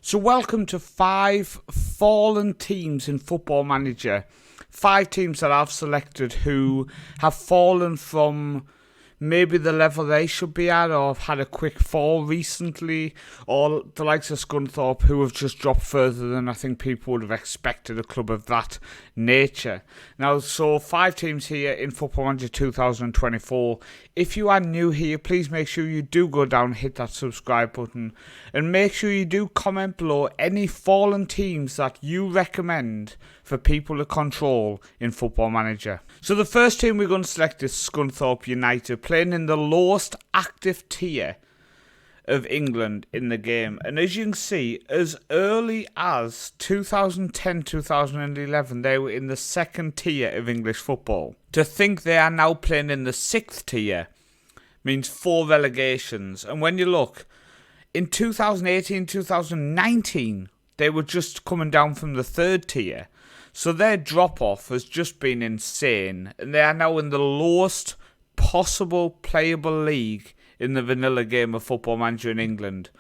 So welcome to 5 fallen teams in Football Manager. 5 teams that I've selected who have fallen from maybe the level they should be at, or have had a quick fall recently, or the likes of Scunthorpe who have just dropped further than I think people would have expected a club of that nature. Now, so 5 teams here in Football Manager 2024. If you are new here, please make sure you do go down and hit that subscribe button, and make sure you do comment below any fallen teams that you recommend for people to control in Football Manager. So the first team we're going to select is Scunthorpe United, playing in the lowest active tier of England in the game. And as you can see, as early as 2010-2011, they were in the second tier of English football. To think they are now playing in the 6th tier means 4 relegations. And when you look, in 2018-2019, they were just coming down from the 3rd tier. So their drop-off has just been insane, and they are now in the lowest possible playable league in the vanilla game of Football Manager in England,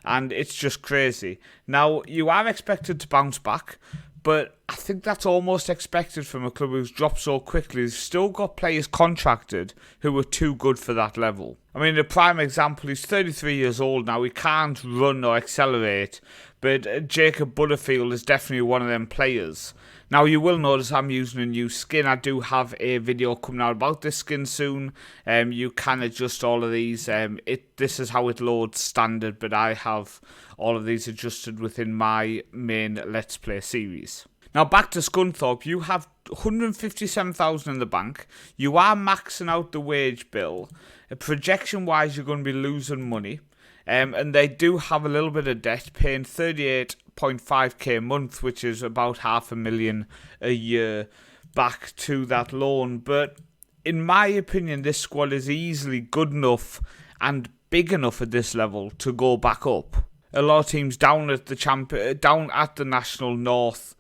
and it's just crazy. Now, you are expected to bounce back, but I think that's almost expected from a club who's dropped so quickly. They've still got players contracted who are too good for that level. I mean, the prime example, he's 33 years old now, he can't run or accelerate, but Jacob Butterfield is definitely one of them players. Now, you will notice I'm using a new skin. I do have a video coming out about this skin soon. You can adjust all of these. This is how it loads standard, but I have all of these adjusted within my main Let's Play series. Now, back to Scunthorpe. You have 157,000 in the bank. You are maxing out the wage bill. Projection-wise, you're going to be losing money. And they do have a little bit of debt, paying 38.5k a month, which is about $500,000 a year back to that loan. But in my opinion, this squad is easily good enough and big enough at this level to go back up. A lot of teams down at the National North,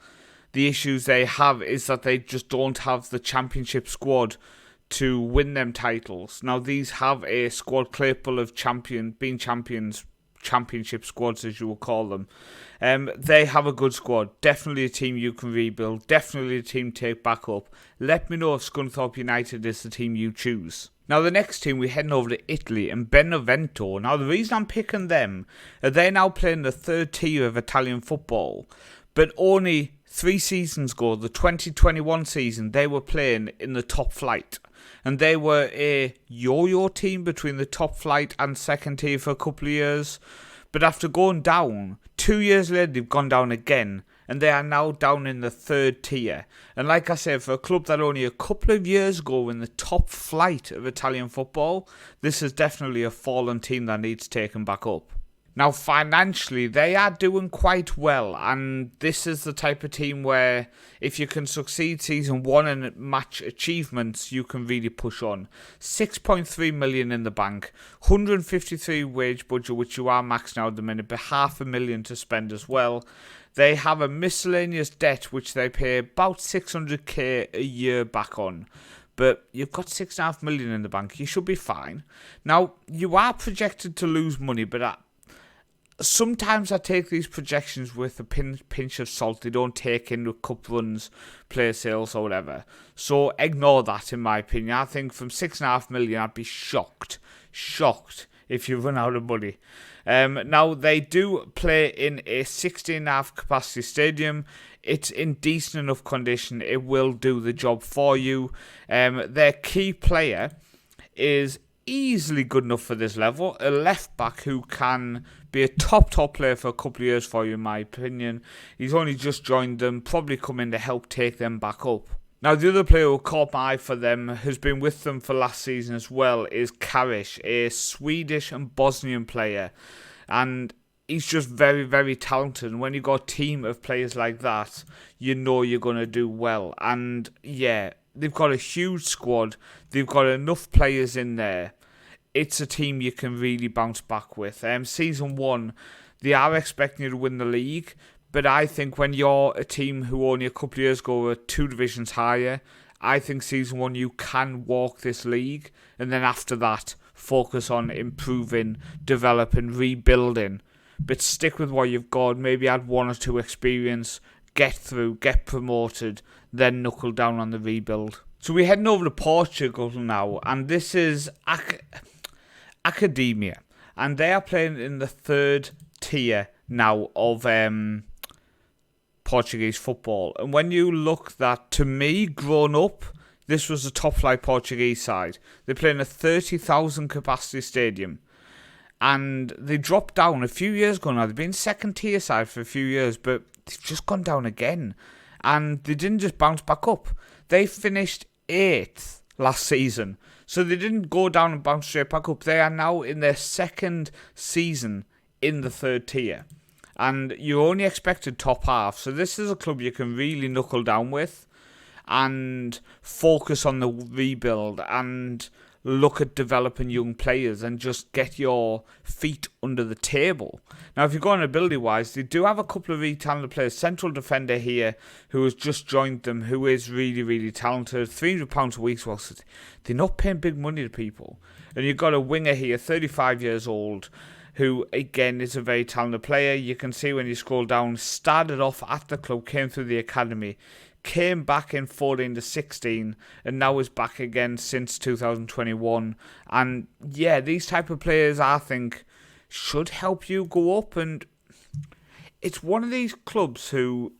the issues they have is that they just don't have the championship squad to win them titles. Now, these have a squad capable of being champions, championship squads as you will call them. They have a good squad. Definitely a team you can rebuild. Definitely a team to take back up. Let me know if Scunthorpe United is the team you choose. Now, the next team, we're heading over to Italy and Benevento. Now, the reason I'm picking them, they're now playing the 3rd tier of Italian football, but only 3 seasons ago, the 2021 season, they were playing in the top flight. And they were a yo-yo team between the top flight and 2nd tier for a couple of years. But after going down, 2 years later, they've gone down again. And they are now down in the 3rd tier. And like I said, for a club that only a couple of years ago were in the top flight of Italian football, this is definitely a fallen team that needs taken back up. Now, financially, they are doing quite well, and this is the type of team where if you can succeed season 1 and match achievements, you can really push on. 6.3 million in the bank, 153 wage budget, which you are maxing out at the minute, but $500,000 to spend as well. They have a miscellaneous debt, which they pay about 600k a year back on. But you've got 6.5 million in the bank, you should be fine. Now, you are projected to lose money, but sometimes I take these projections with a pinch of salt. They don't take into cup runs, player sales or whatever. So ignore that in my opinion. I think from 6.5 million I'd be shocked if you run out of money. Now they do play in a 16.5 capacity stadium. It's in decent enough condition. It will do the job for you. Their key player is easily good enough for this level. A left back who can be a top player for a couple of years for you in my opinion. He's only just joined them, probably come in to help take them back up. Now the other player who caught my eye for them, who's been with them for last season as well, is Karish, a Swedish and Bosnian player, and he's just very, very talented. And when you've got a team of players like that, you know you're going to do well. And yeah, they've got a huge squad. They've got enough players in there. It's a team you can really bounce back with. Season 1, they are expecting you to win the league. But I think when you're a team who only a couple of years ago were 2 divisions higher, I think season 1 you can walk this league. And then after that, focus on improving, developing, rebuilding. but stick with what you've got. Maybe add 1 or 2 experience, get through, get promoted, then knuckle down on the rebuild. So we're heading over to Portugal now, and this is Academia, and they are playing in the 3rd tier now of Portuguese football. And when you look that, to me, growing up, this was a top flight Portuguese side. They play in a 30,000 capacity stadium, and they dropped down a few years ago now. They've been 2nd tier side for a few years, but they've just gone down again, and they didn't just bounce back up. They finished 8th last season, so they didn't go down and bounce straight back up. They are now in their 2nd season in the 3rd tier, and you're only expected top half. So this is a club you can really knuckle down with and focus on the rebuild and look at developing young players and just get your feet under the table. Now, if you go on ability-wise, they do have a couple of really talented players. Central defender here who has just joined them, who is really, really talented. £300 a week, so they're not paying big money to people. And you've got a winger here, 35 years old, who, again, is a very talented player. You can see when you scroll down, started off at the club, came through the academy, came back in 14 to 16, and now is back again since 2021. And yeah, these type of players, I think, should help you go up. And it's one of these clubs who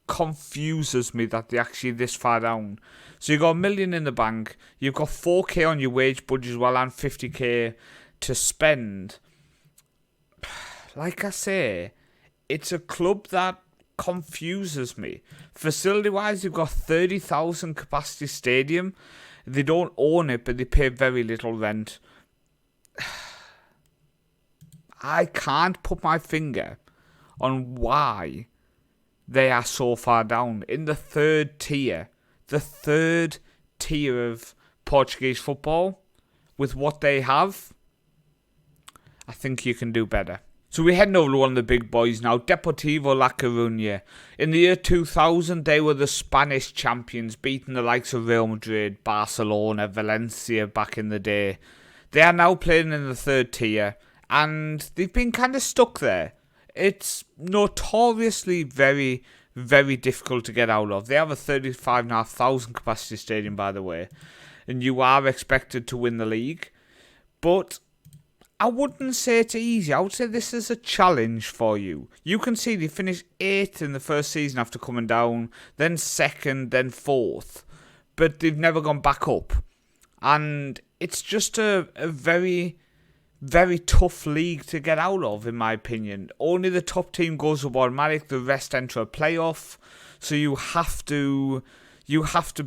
confuses me that they're actually this far down. So you've got $1 million in the bank, you've got 4k on your wage budget as well, and 50k to spend. Like I say, it's a club that confuses me. Facility wise, you've got 30,000 capacity stadium. They don't own it, but they pay very little rent. I can't put my finger on why they are so far down in the 3rd tier. The 3rd tier of Portuguese football, with what they have, I think you can do better. So we're heading over to one of the big boys now, Deportivo La Coruña. In the year 2000, they were the Spanish champions, beating the likes of Real Madrid, Barcelona, Valencia back in the day. They are now playing in the 3rd tier, and they've been kind of stuck there. It's notoriously very, very difficult to get out of. They have a 35,500 capacity stadium, by the way, and you are expected to win the league. But I wouldn't say it's easy. I would say this is a challenge for you. You can see they finished 8th in the first season after coming down, then 2nd, then 4th. But they've never gone back up. And it's just a very, very tough league to get out of, in my opinion. Only the top team goes up automatic, the rest enter a playoff. So you have to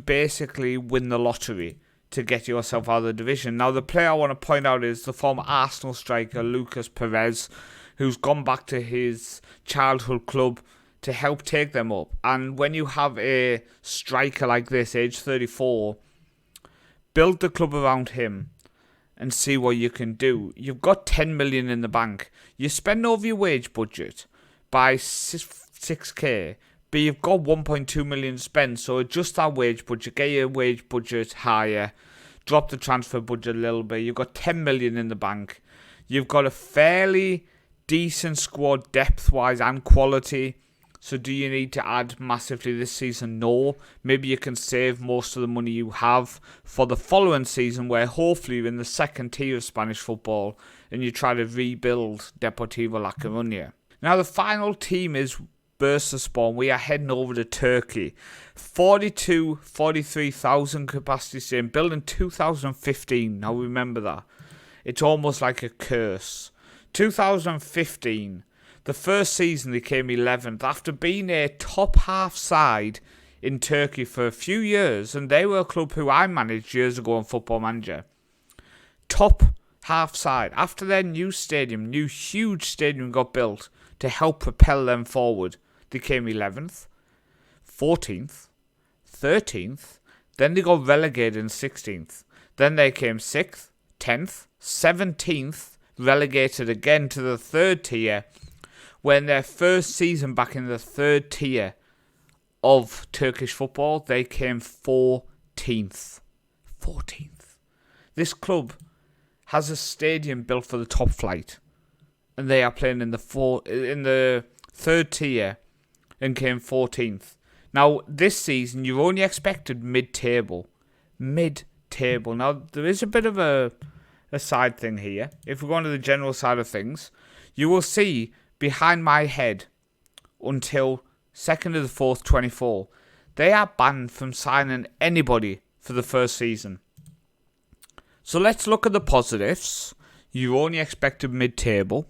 basically win the lottery to get yourself out of the division. Now, the player I want to point out is the former Arsenal striker, Lucas Perez, who's gone back to his childhood club to help take them up. And when you have a striker like this, age 34, build the club around him and see what you can do. You've got 10 million in the bank. You spend over your wage budget by 6k, but you've got 1.2 million to spend, so adjust that wage budget, get your wage budget higher, drop the transfer budget a little bit. You've got 10 million in the bank. You've got a fairly decent squad depth-wise and quality. So do you need to add massively this season? No. Maybe you can save most of the money you have for the following season, where hopefully you're in the 2nd tier of Spanish football and you try to rebuild Deportivo La Coruña. Now, the final team is Bursaspor. We are heading over to Turkey. 43,000 capacity stadium, built in 2015. Now remember that. It's almost like a curse. 2015, the first season they came 11th after being a top half side in Turkey for a few years, and they were a club who I managed years ago on Football Manager. Top half side. After their new huge stadium got built to help propel them forward, they came 11th, 14th, 13th, then they got relegated in 16th. Then they came 6th, 10th, 17th, relegated again to the 3rd tier, when their first season back in the 3rd tier of Turkish football, they came 14th. 14th. This club has a stadium built for the top flight. and they are playing in the third tier and came 14th. Now, this season, you're only expected mid-table. Mid-table. Now, there is a bit of a side thing here. If we go on to the general side of things, you will see behind my head until 2nd of the 4th, 24, they are banned from signing anybody for the first season. So let's look at the positives. You only expected mid-table.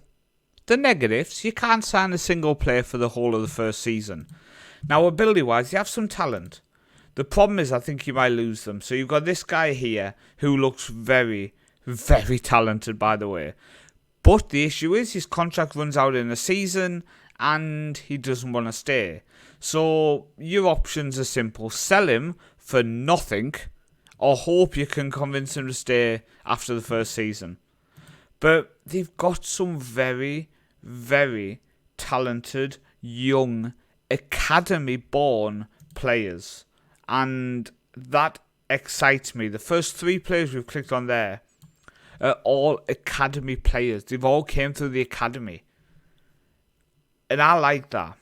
The negatives, you can't sign a single player for the whole of the first season. Now, ability-wise, you have some talent. The problem is I think you might lose them. So you've got this guy here who looks very, very talented, by the way. But the issue is his contract runs out in a season and he doesn't want to stay. So your options are simple. Sell him for nothing or hope you can convince him to stay after the first season. But they've got some very, very talented, young, academy-born players. And that excites me. The first 3 players we've clicked on there are all academy players. They've all came through the academy. And I like that.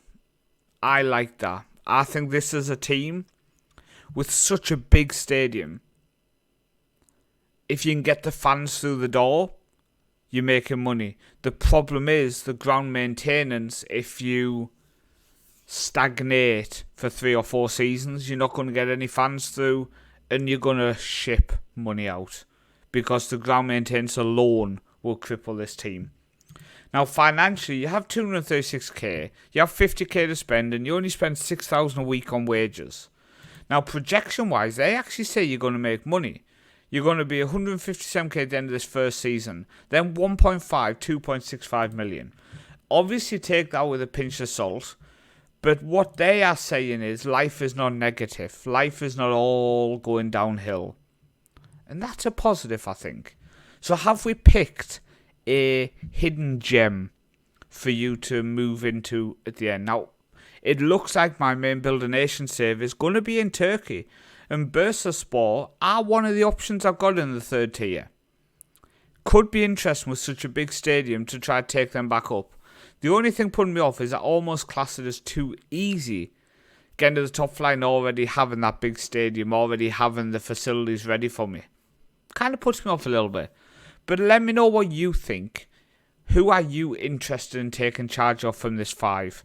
I think this is a team with such a big stadium. If you can get the fans through the door, you're making money. The problem is the ground maintenance. If you stagnate for 3 or 4 seasons, you're not going to get any fans through and you're going to ship money out because the ground maintenance alone will cripple this team. Now, financially, you have 236k, you have 50k to spend, and you only spend 6,000 a week on wages. Now, projection-wise, they actually say you're going to make money. You're going to be 157k at the end of this first season, then 1.5, 2.65 million. Obviously, take that with a pinch of salt, but what they are saying is life is not negative. Life is not all going downhill. And that's a positive, I think. So have we picked a hidden gem for you to move into at the end? Now, it looks like my main Builder Nation save is going to be in Turkey. And Bursaspor are one of the options I've got in the third tier. Could be interesting with such a big stadium to try to take them back up. The only thing putting me off is I almost class it as too easy getting to the top flight and already having that big stadium, already having the facilities ready for me. Kind of puts me off a little bit. But let me know what you think. Who are you interested in taking charge of from this 5?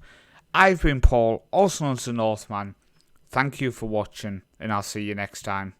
I've been Paul, also known as the Northman. Thank you for watching, and I'll see you next time.